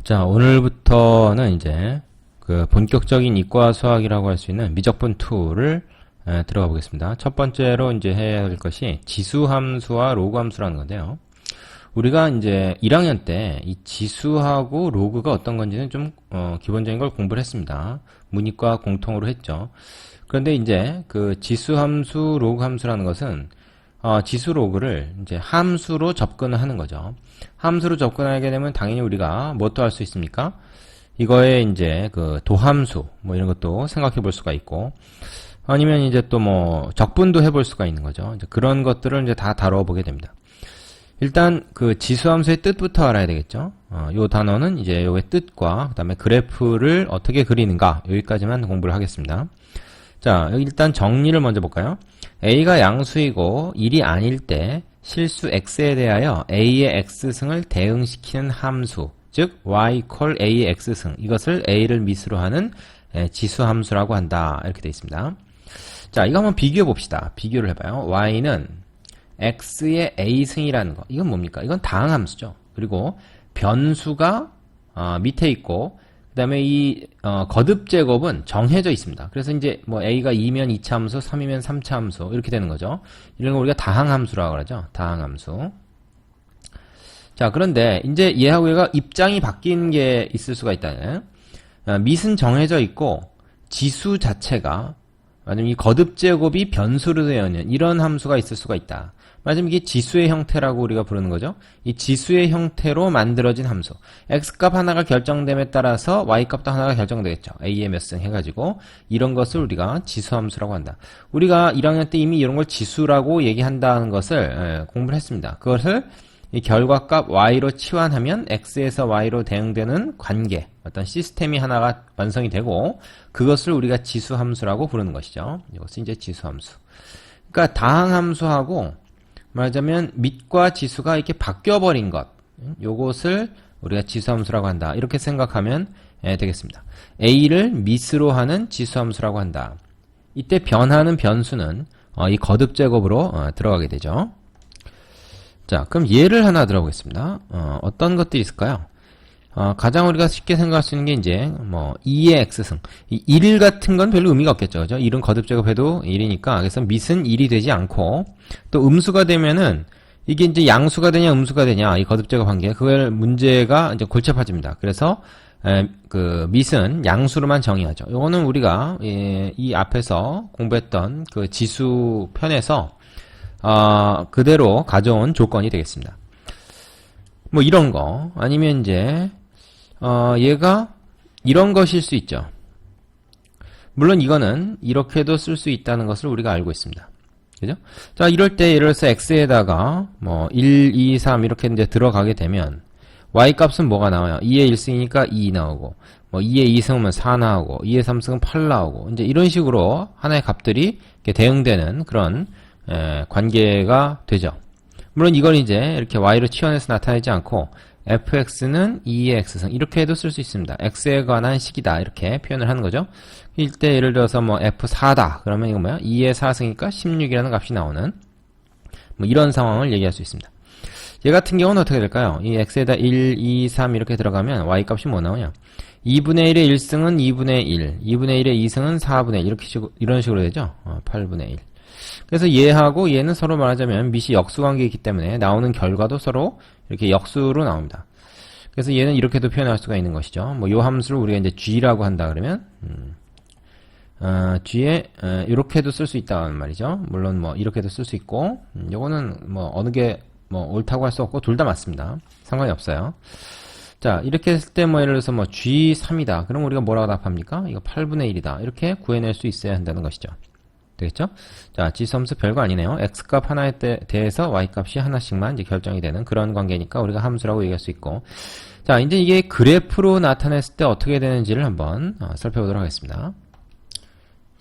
자, 오늘부터는 이제 그 본격적인 이과 수학이라고 할 수 있는 미적분 2를 들어가 보겠습니다. 첫 번째로 이제 해야 할 것이 지수함수와 로그함수라는 건데요. 우리가 이제 1학년 때 이 지수하고 로그가 어떤 건지는 좀 기본적인 걸 공부를 했습니다. 문이과 공통으로 했죠. 그런데 이제 그 지수함수, 로그함수라는 것은 지수 로그를 이제 함수로 접근을 하는 거죠. 함수로 접근하게 되면 당연히 우리가 뭣도 할 수 있습니까? 이거에 이제 그 도함수 뭐 이런 것도 생각해 볼 수가 있고, 아니면 이제 또 뭐 적분도 해볼 수가 있는 거죠. 이제 그런 것들을 이제 다 다뤄보게 됩니다. 일단 그 지수함수의 뜻부터 알아야 되겠죠. 요 단어는 이제 요의 뜻과 그 다음에 그래프를 어떻게 그리는가, 여기까지만 공부를 하겠습니다. 자, 일단 정리를 먼저 볼까요? a가 양수이고 1이 아닐 때 실수 x에 대하여 a의 x승을 대응시키는 함수, 즉 y 콜 a의 x승, 이것을 a를 미수로 하는 지수함수라고 한다, 이렇게 되어 있습니다. 자, 이거 한번 비교해 봅시다. 비교를 해봐요. y는 x의 a승이라는 거, 이건 뭡니까? 이건 다항함수죠. 그리고 변수가 밑에 있고, 그 다음에 이 거듭 제곱은 정해져 있습니다. 그래서 이제 뭐 a가 2면 2차 함수, 3이면 3차 함수, 이렇게 되는 거죠. 이런 거 우리가 다항함수라고 그러죠. 다항함수. 자, 그런데 이제 얘하고 얘가 입장이 바뀐 게 있을 수가 있다네. 밑은 정해져 있고 지수 자체가, 아니면 이 거듭 제곱이 변수로 되어 있는 이런 함수가 있을 수가 있다. 말하자면 이게 지수의 형태라고 우리가 부르는 거죠. 이 지수의 형태로 만들어진 함수. x값 하나가 결정됨에 따라서 y값도 하나가 결정되겠죠. a의 몇 승 해가지고 이런 것을 우리가 지수함수라고 한다. 우리가 1학년 때 이미 이런 걸 지수라고 얘기한다는 것을 공부를 했습니다. 그것을 이 결과값 y로 치환하면 x에서 y로 대응되는 관계, 어떤 시스템이 하나가 완성이 되고, 그것을 우리가 지수함수라고 부르는 것이죠. 이것은 이제 지수함수. 그러니까 다항함수하고 말하자면 밑과 지수가 이렇게 바뀌어버린 것, 요것을 우리가 지수함수라고 한다, 이렇게 생각하면 되겠습니다. a를 밑으로 하는 지수함수라고 한다. 이때 변하는 변수는 이 거듭 제곱으로 들어가게 되죠. 자, 그럼 예를 하나 들어보겠습니다. 어떤 것들이 있을까요? 가장 우리가 쉽게 생각할 수 있는 게 이제 뭐 2의 x승, 이 1 같은 건 별로 의미가 없겠죠, 그죠? 1은 거듭 제곱해도 1이니까, 그래서 밑은 1이 되지 않고, 또 음수가 되면은 이게 이제 양수가 되냐 음수가 되냐, 이 거듭 제곱한 게, 그걸 문제가 이제 골치 아파집니다. 그래서 그 밑은 양수로만 정의하죠. 요거는 우리가 이 앞에서 공부했던 그 지수 편에서 그대로 가져온 조건이 되겠습니다. 뭐 이런 거, 아니면 이제 얘가 이런 것일 수 있죠. 물론 이거는 이렇게도 쓸 수 있다는 것을 우리가 알고 있습니다. 그죠? 자, 이럴 때 예를 들어서 x에다가 뭐 1, 2, 3 이렇게 이제 들어가게 되면 y 값은 뭐가 나와요? 2의 1승이니까 2 나오고, 뭐 2의 2승이면 4 나오고, 2의 3승은 8 나오고, 이제 이런 식으로 하나의 값들이 이렇게 대응되는 그런 관계가 되죠. 물론 이건 이제 이렇게 y로 치환해서 나타내지 않고 fx는 2의 x승, 이렇게 해도 쓸 수 있습니다. x에 관한 식이다, 이렇게 표현을 하는 거죠. 이때 예를 들어서 뭐 f4다 그러면 이거 뭐야? 2의 4승이니까 16이라는 값이 나오는 뭐 이런 상황을 얘기할 수 있습니다. 얘 같은 경우는 어떻게 될까요? 이 x에다 1, 2, 3 이렇게 들어가면 y 값이 뭐 나오냐? 2분의 1의 1승은 2분의 1, 2분의 1의 2승은 4분의 1, 이런 식으로 되죠. 8분의 1. 그래서 얘하고 얘는 서로 말하자면 밑이 역수관계이기 때문에 나오는 결과도 서로 이렇게 역수로 나옵니다. 그래서 얘는 이렇게도 표현할 수가 있는 것이죠. 뭐 요 함수를 우리가 이제 g라고 한다 그러면 g에 이렇게도 쓸 수 있다는 말이죠. 물론 뭐 이렇게도 쓸 수 있고, 요거는 뭐 어느 게 뭐 옳다고 할 수 없고 둘 다 맞습니다. 상관이 없어요. 자, 이렇게 했을 때 뭐 예를 들어서 뭐 g3이다. 그럼 우리가 뭐라고 답합니까? 이거 8분의 1이다. 이렇게 구해낼 수 있어야 한다는 것이죠. 되겠죠? 자, 지수함수 별거 아니네요. x값 하나에 대해서 y값이 하나씩만 이제 결정이 되는 그런 관계니까 우리가 함수라고 얘기할 수 있고. 자, 이제 이게 그래프로 나타냈을 때 어떻게 되는지를 한번 살펴보도록 하겠습니다.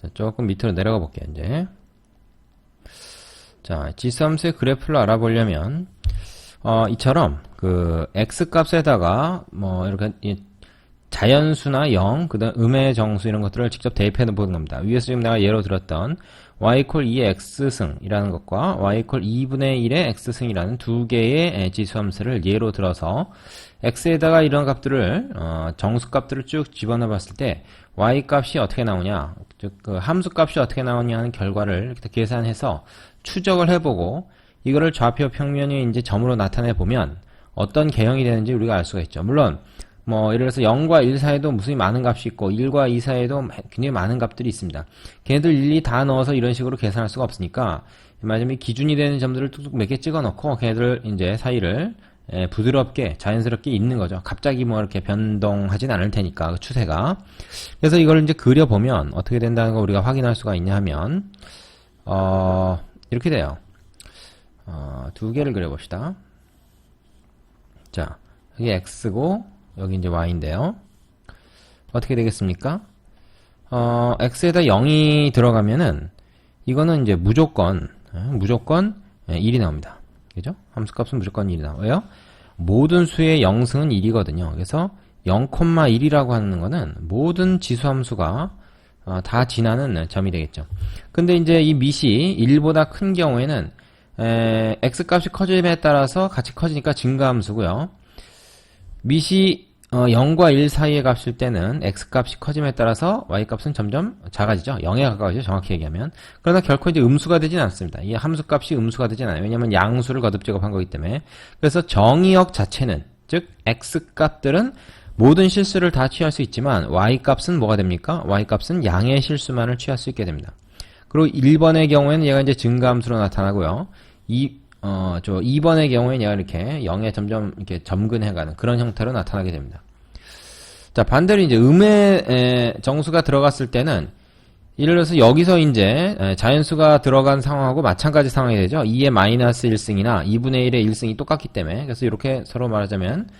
자, 조금 밑으로 내려가 볼게요, 이제. 자, 지수함수의 그래프를 알아보려면 이처럼 그 x값에다가 뭐 이렇게 자연수나 영, 그 다음 음의 정수 이런 것들을 직접 대입해 보는 겁니다. 위에서 지금 내가 예로 들었던 y = 2의 x승이라는 것과 y = 2분의 1의 x승이라는 두 개의 지수함수를 예로 들어서 x에다가 이런 값들을 정수값들을 쭉 집어넣어 봤을 때 y 값이 어떻게 나오냐, 즉 그 함수 값이 어떻게 나오냐 하는 결과를 이렇게 계산해서 추적을 해보고 이거를 좌표 평면이 이제 점으로 나타내 보면 어떤 개형이 되는지 우리가 알 수가 있죠. 물론 뭐 예를 들어서 0과 1 사이에도 무수히 많은 값이 있고 1과 2 사이에도 굉장히 많은 값들이 있습니다. 걔네들 일일이 다 넣어서 이런 식으로 계산할 수가 없으니까 말하자면 기준이 되는 점들을 뚝뚝 몇 개 찍어 놓고 걔네들 이제 사이를 부드럽게 자연스럽게 있는 거죠. 갑자기 뭐 이렇게 변동하진 않을 테니까 그 추세가. 그래서 이걸 이제 그려보면 어떻게 된다는 거 우리가 확인할 수가 있냐 하면 이렇게 돼요. 두 개를 그려봅시다. 자, 여기 x고 여기 이제 y인데요. 어떻게 되겠습니까? x에다 0이 들어가면은 이거는 이제 무조건 1이 나옵니다. 그죠? 함수값은 무조건 1이 나와요. 모든 수의 0승은 1이거든요. 그래서 0,1이라고 하는 거는 모든 지수함수가 다 지나는 점이 되겠죠. 근데 이제 이 밑이 1보다 큰 경우에는 x값이 커짐에 따라서 같이 커지니까 증가함수고요. 밑이 0과 1 사이의 값일 때는 x값이 커짐에 따라서 y값은 점점 작아지죠. 0에 가까워지죠. 정확히 얘기하면. 그러나 결코 이제 음수가 되진 않습니다. 이 함수값이 음수가 되진 않아요. 왜냐하면 양수를 거듭 제곱한 거기 때문에. 그래서 정의역 자체는, 즉 x값들은 모든 실수를 다 취할 수 있지만 y값은 뭐가 됩니까? y값은 양의 실수만을 취할 수 있게 됩니다. 그리고 1번의 경우에는 얘가 이제 증가함수로 나타나고요. 2번의 경우에는 얘가 이렇게 0에 점점 이렇게 점근해가는 그런 형태로 나타나게 됩니다. 자, 반대로 이제 음의 정수가 들어갔을 때는 예를 들어서 여기서 이제 자연수가 들어간 상황하고 마찬가지 상황이 되죠. 2의 마이너스 1승이나 2분의 1의 1승이 똑같기 때문에. 그래서 이렇게 서로 말하자면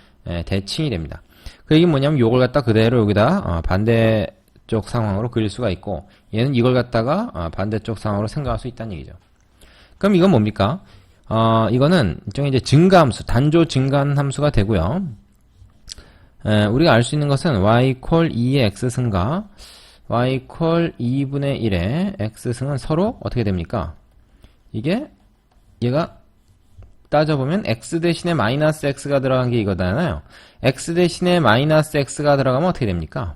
대칭이 됩니다. 그 얘기는 뭐냐면 요걸 갖다 그대로 여기다 반대쪽 상황으로 그릴 수가 있고 얘는 이걸 갖다가 반대쪽 상황으로 생각할 수 있다는 얘기죠. 그럼 이건 뭡니까? 이거는 일종의 이제 증가함수, 단조 증가함수가 되고요. 우리가 알 수 있는 것은 y = 2의 x승과 y = 2분의 1의 x승은 서로 어떻게 됩니까? 이게 얘가 따져보면 x 대신에 마이너스 x가 들어간 게 이거잖아요. x 대신에 마이너스 x가 들어가면 어떻게 됩니까?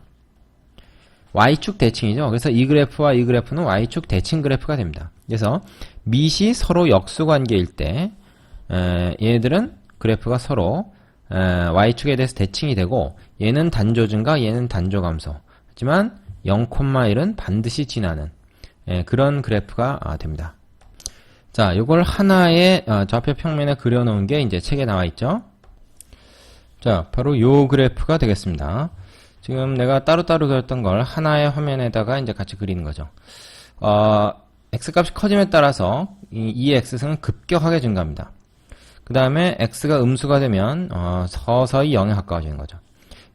y축 대칭이죠. 그래서 이 그래프와 이 그래프는 y축 대칭 그래프가 됩니다. 그래서 밑이 서로 역수관계일 때 얘네들은 그래프가 서로 y축에 대해서 대칭이 되고 얘는 단조 증가, 얘는 단조 감소. 하지만 0,1은 반드시 지나는 그런 그래프가 됩니다. 자, 요걸 하나의 좌표 평면에 그려놓은 게 이제 책에 나와 있죠. 자, 바로 요 그래프가 되겠습니다. 지금 내가 따로따로 그렸던 걸 하나의 화면에다가 이제 같이 그리는 거죠. x값이 커짐에 따라서 이 x승은 급격하게 증가합니다. 그 다음에 x가 음수가 되면 서서히 0에 가까워지는 거죠.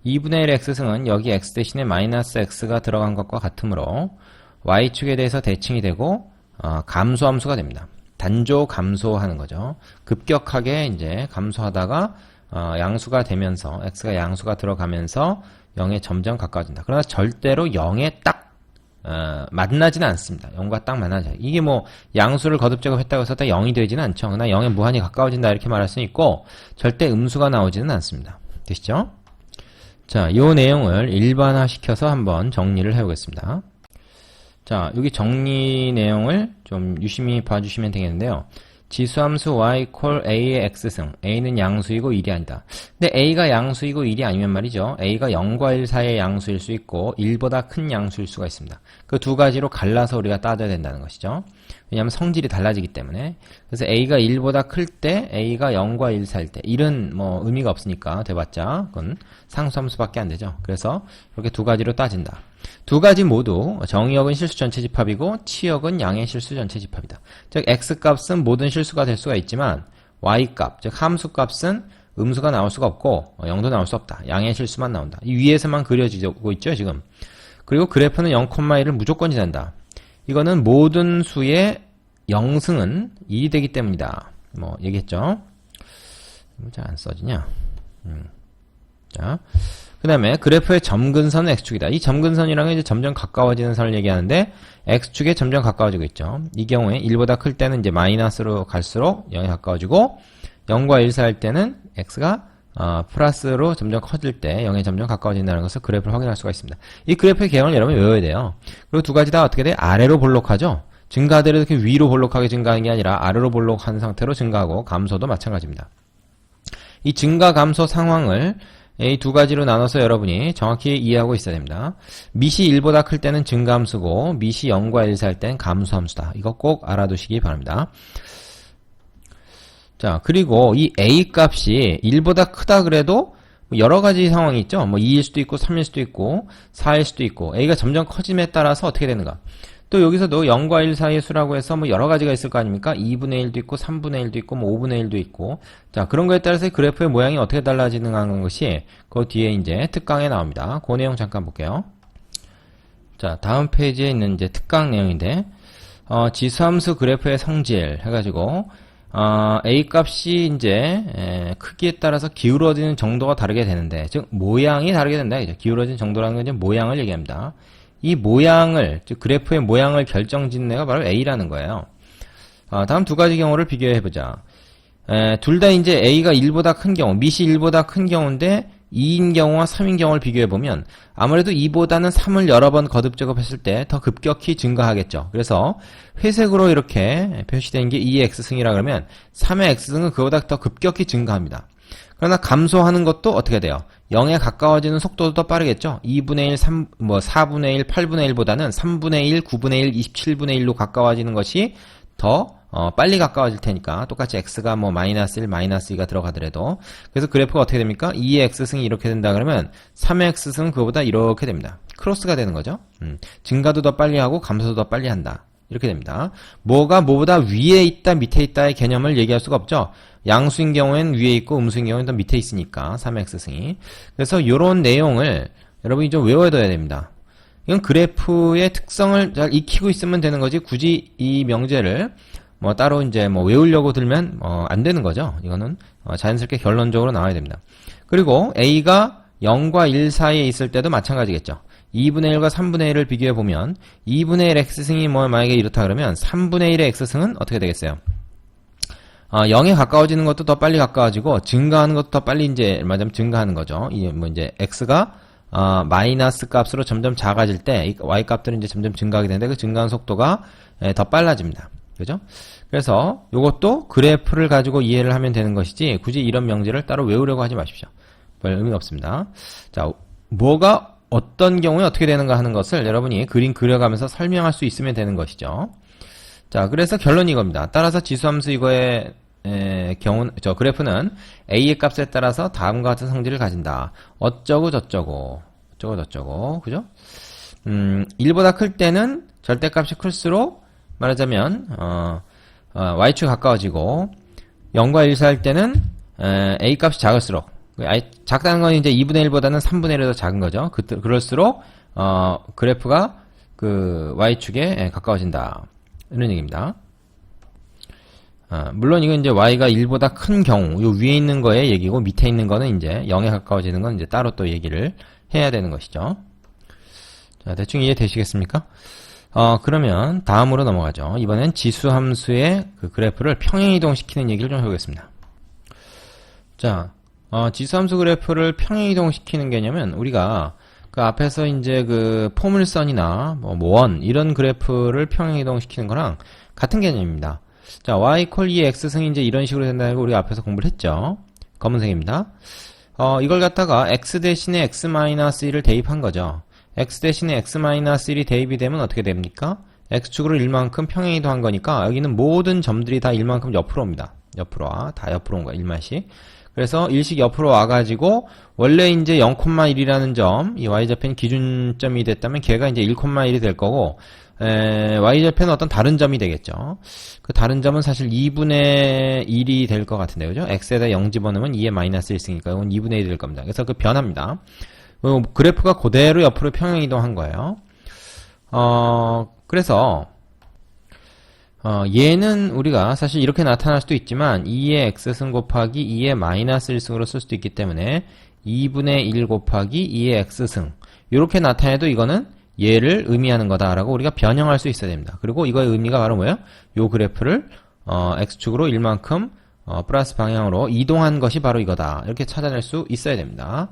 2분의 1 x승은 여기 x 대신에 마이너스 x가 들어간 것과 같으므로 y축에 대해서 대칭이 되고 감소함수가 됩니다. 단조 감소하는 거죠. 급격하게 이제 감소하다가 양수가 되면서 x가 양수가 들어가면서 0에 점점 가까워진다. 그러나 절대로 0에 딱 만나지는 않습니다. 0과 딱 만나죠. 이게 뭐 양수를 거듭 제곱했다고 해서 딱 0이 되지는 않죠. 그러나 0에 무한히 가까워진다 이렇게 말할 수 있고 절대 음수가 나오지는 않습니다. 되시죠? 자, 이 내용을 일반화시켜서 한번 정리를 해보겠습니다. 자, 여기 정리 내용을 좀 유심히 봐주시면 되겠는데요. 지수함수 y = a의 x승, a는 양수이고 1이 아니다. 근데 a가 양수이고 1이 아니면 말이죠. a가 0과 1 사이의 양수일 수 있고 1보다 큰 양수일 수가 있습니다. 그 두 가지로 갈라서 우리가 따져야 된다는 것이죠. 왜냐하면 성질이 달라지기 때문에. 그래서 a가 1보다 클 때, a가 0과 1 사이일 때 1은 뭐 의미가 없으니까 돼봤자 그건 상수함수밖에 안 되죠. 그래서 이렇게 두 가지로 따진다. 두 가지 모두 정의역은 실수 전체 집합이고 치역은 양의 실수 전체 집합이다. 즉 x값은 모든 실수가 될 수가 있지만 y값, 즉 함수값은 음수가 나올 수가 없고 0도 나올 수 없다. 양의 실수만 나온다. 이 위에서만 그려지고 있죠 지금. 그리고 그래프는 0,1을 무조건 지난다. 이거는 모든 수의 0승은 2이 되기 때문이다. 뭐 얘기했죠. 잘 안 써지냐. 자, 그 다음에 그래프의 점근선은 x축이다. 이 점근선이랑은 이제 점점 가까워지는 선을 얘기하는데 x축에 점점 가까워지고 있죠. 이 경우에 1보다 클 때는 이제 마이너스로 갈수록 0에 가까워지고 0과 1 사이일 때는 x가 플러스로 점점 커질 때 0에 점점 가까워진다는 것을 그래프를 확인할 수가 있습니다. 이 그래프의 개형을 여러분이 외워야 돼요. 그리고 두 가지 다 어떻게 돼? 아래로 볼록하죠? 증가하더라도 이렇게 위로 볼록하게 증가하는 게 아니라 아래로 볼록한 상태로 증가하고 감소도 마찬가지입니다. 이 증가 감소 상황을 이 두 가지로 나눠서 여러분이 정확히 이해하고 있어야 됩니다. 밑이 1보다 클 때는 증가함수고 밑이 0과 1 사이일 때는 감소함수다. 이거 꼭 알아두시기 바랍니다. 자, 그리고 이 a 값이 1보다 크다 그래도 여러 가지 상황이 있죠. 뭐 2일 수도 있고 3일 수도 있고 4일 수도 있고 a가 점점 커짐에 따라서 어떻게 되는가. 또 여기서도 0과 1 사이의 수라고 해서 뭐 여러 가지가 있을 거 아닙니까? 2분의 1도 있고 3분의 1도 있고 뭐 5분의 1도 있고. 자, 그런 거에 따라서 그래프의 모양이 어떻게 달라지는 것이 그 뒤에 이제 특강에 나옵니다. 그 내용 잠깐 볼게요. 자, 다음 페이지에 있는 이제 특강 내용인데 지수함수 그래프의 성질 해가지고 a 값이 이제 크기에 따라서 기울어지는 정도가 다르게 되는데, 즉 모양이 다르게 된다. 그죠? 기울어진 정도라는 건 이제 모양을 얘기합니다. 이 모양을, 즉 그래프의 모양을 결정짓는 애가 바로 a라는 거예요. 다음 두 가지 경우를 비교해 보자. 둘 다 이제 a가 1보다 큰 경우, 밑이 1보다 큰 경우인데 2인 경우와 3인 경우를 비교해 보면 아무래도 2보다는 3을 여러 번 거듭 작업했을 때 더 급격히 증가하겠죠. 그래서 회색으로 이렇게 표시된 게 2의 x승이라 그러면 3의 x승은 그보다 더 급격히 증가합니다. 그러나 감소하는 것도 어떻게 돼요? 0에 가까워지는 속도도 더 빠르겠죠? 2분의 1, 4분의 1, 8분의 1보다는 3분의 1, 9분의 1, 27분의 1로 가까워지는 것이 더 빨리 가까워질 테니까 똑같이 x가 뭐 마이너스 1, 마이너스 2가 들어가더라도 그래서 그래프가 어떻게 됩니까? 2의 x승이 이렇게 된다 그러면 3의 x승은 그거보다 이렇게 됩니다. 크로스가 되는 거죠. 증가도 더 빨리 하고 감소도 더 빨리 한다. 이렇게 됩니다. 뭐가 뭐보다 위에 있다 밑에 있다의 개념을 얘기할 수가 없죠. 양수인 경우엔 위에 있고 음수인 경우엔 더 밑에 있으니까 3의 x승이. 그래서 이런 내용을 여러분이 좀 외워둬야 됩니다. 이건 그래프의 특성을 잘 익히고 있으면 되는 거지 굳이 이 명제를 뭐 따로 이제 뭐 외우려고 들면 안 되는 거죠. 이거는 자연스럽게 결론적으로 나와야 됩니다. 그리고 a가 0과 1 사이에 있을 때도 마찬가지겠죠. 2분의 1과 3분의 1을 비교해 보면 2분의 1 x승이 뭐 만약에 이렇다 그러면 3분의 1의 x승은 어떻게 되겠어요? 0에 가까워지는 것도 더 빨리 가까워지고 증가하는 것도 더 빨리 이제 말하자면 증가하는 거죠. 이 뭐 이제 x가 마이너스 값으로 점점 작아질 때 y 값들은 이제 점점 증가하게 되는데 그 증가하는 속도가 더 빨라집니다. 그죠? 그래서 이것도 그래프를 가지고 이해를 하면 되는 것이지 굳이 이런 명제를 따로 외우려고 하지 마십시오. 별 의미가 없습니다. 자, 뭐가 어떤 경우에 어떻게 되는가 하는 것을 여러분이 그림 그려가면서 설명할 수 있으면 되는 것이죠. 자, 그래서 결론이 이겁니다. 따라서 지수함수 이거의 그래프는 a의 값에 따라서 다음과 같은 성질을 가진다. 어쩌고 저쩌고 그죠? 1보다 클 때는 절대값이 클수록 말하자면 y축 가까워지고 0과 1 사이일 때는 a 값이 작을수록 작다는 건 이제 2분의 1보다는 3분의 1이 더 작은 거죠. 그럴수록 그래프가 그 y축에 가까워진다. 이런 얘기입니다. 물론 이건 이제 y가 1보다 큰 경우, 요 위에 있는 거의 얘기고 밑에 있는 거는 이제 0에 가까워지는 건 이제 따로 또 얘기를 해야 되는 것이죠. 자, 대충 이해되시겠습니까? 그러면 다음으로 넘어가죠. 이번엔 지수함수의 그 그래프를 평행이동시키는 얘기를 좀 해보겠습니다. 자, 지수함수 그래프를 평행이동시키는 개념은 우리가 그 앞에서 이제 그 포물선이나 원 이런 그래프를 평행이동시키는 거랑 같은 개념입니다. 자, y 콜 2 x승이 이제 이런 식으로 된다는 걸 우리가 앞에서 공부를 했죠. 검은색입니다. 이걸 갖다가 x 대신에 x-1을 대입한 거죠. x 대신에 x-1이 대입이 되면 어떻게 됩니까? x축으로 1만큼 평행이동한 거니까 여기는 모든 점들이 다 1만큼 옆으로 옵니다. 옆으로 와. 다 옆으로 온 거야. 1만씩. 그래서 일식 옆으로 와가지고 원래 이제 0,1이라는 점, 이 y좌편 기준점이 됐다면 걔가 이제 1,1이 될 거고 y좌편은 어떤 다른 점이 되겠죠. 그 다른 점은 사실 2분의 1이 될 것 같은데 그죠? x에다 0 집어넣으면 2의 마이너스 1승이니까 이건 2분의 1이 될 겁니다. 그래서 그 변합니다. 그래프가 그대로 옆으로 평행이동한 거예요. 그래서 얘는 우리가 사실 이렇게 나타날 수도 있지만 2의 x승 곱하기 2의 마이너스 1승으로 쓸 수도 있기 때문에 2분의 1 곱하기 2의 x승. 이렇게 나타내도 이거는 얘를 의미하는 거다라고 우리가 변형할 수 있어야 됩니다. 그리고 이거의 의미가 바로 뭐예요? 요 그래프를 x축으로 1만큼 플러스 방향으로 이동한 것이 바로 이거다. 이렇게 찾아낼 수 있어야 됩니다.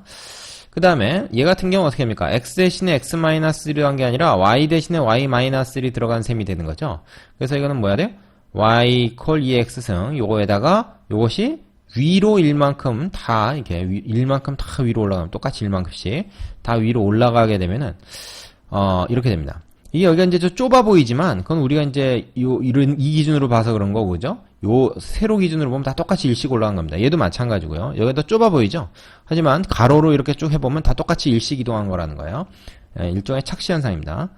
그 다음에 얘 같은 경우 어떻게 합니까? x 대신에 x-1이 들어간 게 아니라 y 대신에 y-1이 들어간 셈이 되는 거죠. 그래서 이거는 뭐야 돼요? y 콜 2x승 요거에다가 요것이 위로 1만큼 다 이렇게 1만큼 다 위로 올라가면 똑같이 1만큼씩 다 위로 올라가게 되면은 이렇게 됩니다. 이게 여기가 이제 좀 좁아 보이지만 그건 우리가 이제 이 기준으로 봐서 그런 거고 그죠? 요 세로 기준으로 보면 다 똑같이 일씩 올라간 겁니다. 얘도 마찬가지고요. 여기가 더 좁아 보이죠? 하지만 가로로 이렇게 쭉 해보면 다 똑같이 일씩 이동한 거라는 거예요. 일종의 착시 현상입니다.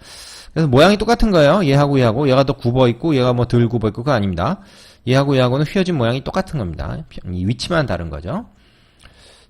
그래서 모양이 똑같은 거예요. 얘하고 얘하고 얘가 더 굽어 있고 얘가 뭐 덜 굽어 있고 그거 아닙니다. 얘하고 얘하고는 휘어진 모양이 똑같은 겁니다. 이 위치만 다른 거죠.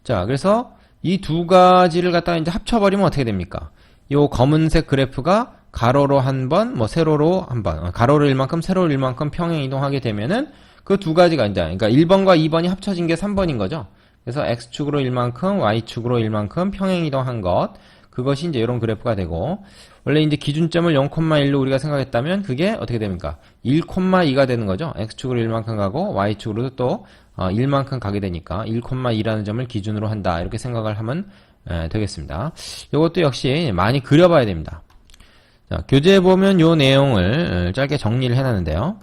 자, 그래서 이 두 가지를 갖다가 이제 합쳐버리면 어떻게 됩니까? 요 검은색 그래프가 가로로 한 번, 뭐 세로로 한 번, 가로로 1만큼, 세로로 1만큼 평행 이동하게 되면은 그 두 가지가 이제, 그러니까 1번과 2번이 합쳐진 게 3번인 거죠. 그래서 x축으로 1만큼, y축으로 1만큼 평행 이동한 것, 그것이 이제 이런 그래프가 되고, 원래 이제 기준점을 0,1로 우리가 생각했다면 그게 어떻게 됩니까? 1,2가 되는 거죠. x축으로 1만큼 가고 y축으로도 또 1만큼 가게 되니까 1,2라는 점을 기준으로 한다. 이렇게 생각을 하면 되겠습니다. 이것도 역시 많이 그려봐야 됩니다. 자, 교재에 보면 요 내용을 짧게 정리를 해놨는데요.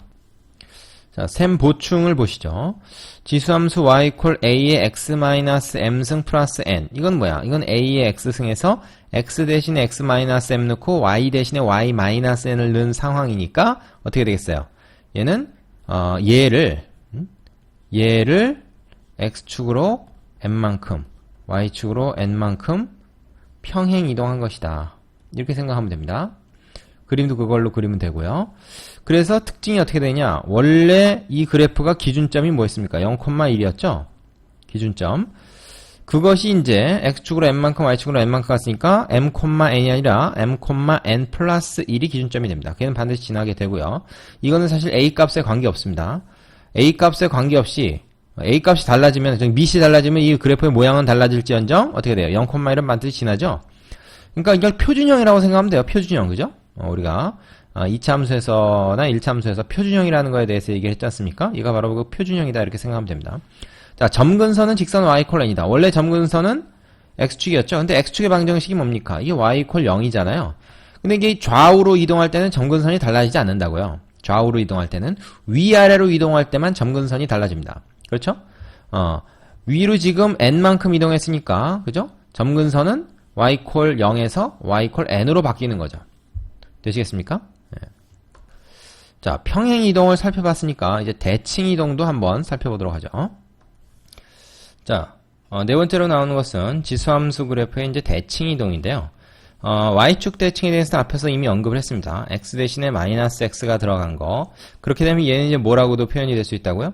자, 셈 보충을 보시죠. 지수함수 y 콜 a의 x-m승 플러스 n. 이건 뭐야? 이건 a의 x승에서 x 대신에 x-m 넣고 y 대신에 y-n을 넣은 상황이니까 어떻게 되겠어요? 얘는 얘를 x축으로 n만큼 y축으로 n만큼 평행 이동한 것이다. 이렇게 생각하면 됩니다. 그림도 그걸로 그리면 되고요. 그래서 특징이 어떻게 되냐? 원래 이 그래프가 기준점이 뭐였습니까? 0,1이었죠? 기준점. 그것이 이제 x축으로 n만큼 y축으로 n만큼 갔으니까 m,n이 아니라 m,n 플러스 1이 기준점이 됩니다. 걔는 반드시 지나게 되고요. 이거는 사실 a 값에 관계없습니다. a 값에 관계없이 a 값이 달라지면, 밑이 달라지면 이 그래프의 모양은 달라질지언정 어떻게 돼요? 0,1은 반드시 지나죠? 그러니까 이걸 표준형이라고 생각하면 돼요. 표준형, 그죠? 우리가 2차 함수에서나 1차 함수에서 표준형이라는 거에 대해서 얘기를 했지 않습니까? 이가 바로 그 표준형이다 이렇게 생각하면 됩니다. 자, 점근선은 직선 y 콜 n이다. 원래 점근선은 x축이었죠. 근데 x축의 방정식이 뭡니까? 이게 y 콜 0이잖아요. 근데 이게 좌우로 이동할 때는 점근선이 달라지지 않는다고요. 좌우로 이동할 때는 위아래로 이동할 때만 점근선이 달라집니다. 그렇죠? 위로 지금 n만큼 이동했으니까 그죠? 점근선은 y 콜 0에서 y 콜 n으로 바뀌는 거죠. 되시겠습니까? 네. 자, 평행 이동을 살펴봤으니까 이제 대칭 이동도 한번 살펴보도록 하죠. 자, 네 번째로 나오는 것은 지수함수 그래프의 이제 대칭 이동인데요. y축 대칭에 대해서 앞에서 이미 언급을 했습니다. x 대신에 마이너스 x가 들어간 거. 그렇게 되면 얘는 이제 뭐라고도 표현이 될 수 있다고요?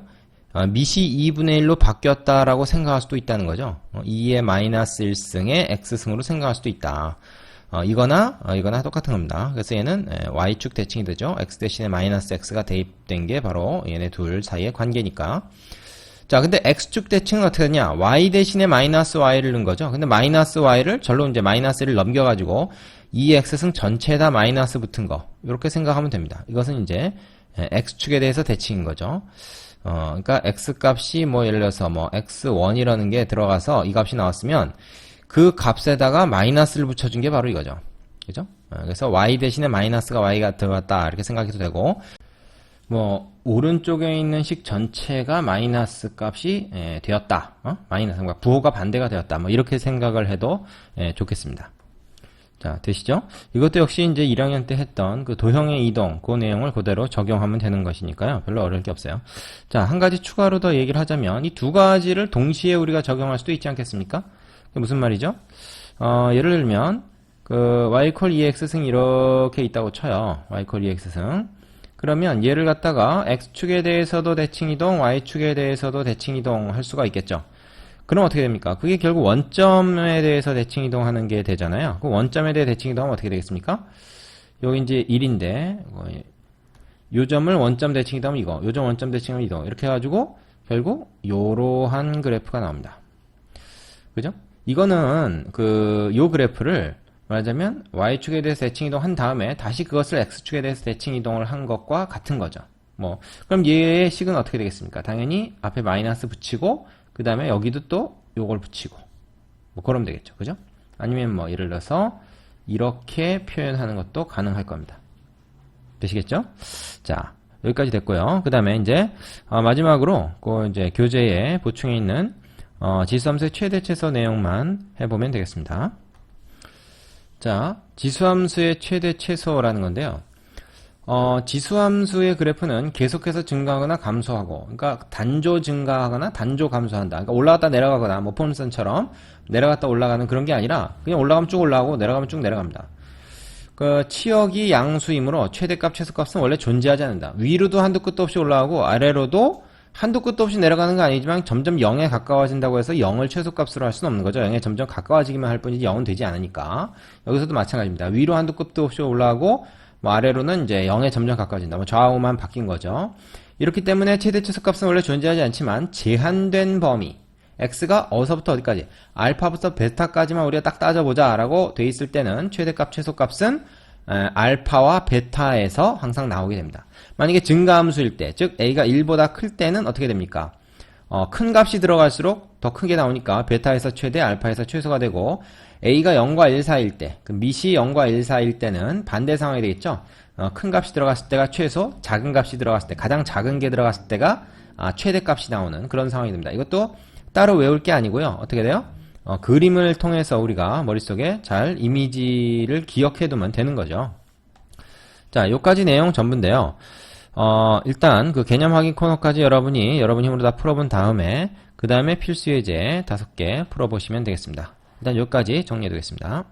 밑이 2분의 1로 바뀌었다라고 생각할 수도 있다는 거죠. 2의 마이너스 1승의 x승으로 생각할 수도 있다. 이거나 똑같은 겁니다. 그래서 얘는 y축 대칭이 되죠. x 대신에 마이너스 x가 대입된 게 바로 얘네 둘 사이의 관계니까. 자, 근데 x축 대칭은 어떻게 되냐? y 대신에 마이너스 y를 넣은 거죠. 근데 마이너스 y를 절로 이제 마이너스를 넘겨가지고 2x승 전체에다 마이너스 붙은 거. 이렇게 생각하면 됩니다. 이것은 이제 x축에 대해서 대칭인 거죠. 그러니까 x 값이 뭐 예를 들어서 뭐 x1이라는 게 들어가서 이 값이 나왔으면 그 값에다가 마이너스를 붙여준 게 바로 이거죠. 그죠? 그래서 y 대신에 마이너스가 y가 들어갔다 이렇게 생각해도 되고 뭐 오른쪽에 있는 식 전체가 마이너스 값이 되었다. 마이너스 부호가 반대가 되었다. 뭐 이렇게 생각을 해도 좋겠습니다. 자, 되시죠? 이것도 역시 이제 1학년 때 했던 그 도형의 이동, 그 내용을 그대로 적용하면 되는 것이니까요. 별로 어려울 게 없어요. 자, 한 가지 추가로 더 얘기를 하자면 이 두 가지를 동시에 우리가 적용할 수도 있지 않겠습니까? 그게 무슨 말이죠? 예를 들면 그 y 콜 2x승 이렇게 있다고 쳐요. y 콜 2x승. 그러면 얘를 갖다가 x축에 대해서도 대칭이동, y축에 대해서도 대칭이동 할 수가 있겠죠. 그럼 어떻게 됩니까? 그게 결국 원점에 대해서 대칭이동하는 게 되잖아요. 그 원점에 대해 대칭이동하면 어떻게 되겠습니까? 여기 이제 1인데 요 점을 원점 대칭이동하면 이거, 요 점 원점 대칭하면 이거 이렇게 해가지고 결국 요러한 그래프가 나옵니다. 그죠? 이거는 요 그래프를 말하자면 y축에 대해서 대칭 이동한 다음에 다시 그것을 x축에 대해서 대칭 이동을 한 것과 같은 거죠. 그럼 얘의 식은 어떻게 되겠습니까? 당연히 앞에 마이너스 붙이고 그 다음에 여기도 또 요걸 붙이고 그러면 되겠죠. 그죠? 아니면 예를 들어서 이렇게 표현하는 것도 가능할 겁니다. 되시겠죠? 자, 여기까지 됐고요. 그 다음에 이제 마지막으로 이제 교재에 보충해 있는 지수함수의 최대 최소 내용만 해보면 되겠습니다. 자, 지수함수의 최대 최소라는 건데요. 지수함수의 그래프는 계속해서 증가하거나 감소하고, 그러니까 단조 증가하거나 단조 감소한다. 그러니까 올라갔다 내려가거나 포물선처럼 내려갔다 올라가는 그런 게 아니라 그냥 올라가면 쭉 올라가고 내려가면 쭉 내려갑니다. 치역이 양수이므로 최대값, 최소값은 원래 존재하지 않는다. 위로도 한도 끝도 없이 올라가고 아래로도 한도 끝도 없이 내려가는 건 아니지만 점점 0에 가까워진다고 해서 0을 최소값으로 할 수는 없는 거죠. 0에 점점 가까워지기만 할 뿐이지 0은 되지 않으니까. 여기서도 마찬가지입니다. 위로 한도 끝도 없이 올라가고 아래로는 이제 0에 점점 가까워진다. 좌우만 바뀐 거죠. 이렇기 때문에 최대 최소값은 원래 존재하지 않지만 제한된 범위 x가 어디서부터 어디까지 알파부터 베타까지만 우리가 딱 따져보자 라고 돼 있을 때는 최대값 최소값은 알파와 베타에서 항상 나오게 됩니다. 만약에 증가함수일 때, 즉 a가 1보다 클 때는 어떻게 됩니까? 큰 값이 들어갈수록 더 크게 나오니까 베타에서 최대, 알파에서 최소가 되고 a가 0과 1 사이일 때, 밑이 0과 1 사이일 때는 반대 상황이 되겠죠. 큰 값이 들어갔을 때가 최소, 작은 값이 들어갔을 때, 가장 작은 게 들어갔을 때가 최대값이 나오는 그런 상황이 됩니다. 이것도 따로 외울 게 아니고요. 어떻게 돼요? 그림을 통해서 우리가 머릿속에 잘 이미지를 기억해 두면 되는 거죠. 자, 요까지 내용 전부인데요. 일단 개념 확인 코너까지 여러분이 여러분 힘으로 다 풀어본 다음에 그 다음에 필수 예제 5개 풀어보시면 되겠습니다. 일단 요까지 정리해 두겠습니다.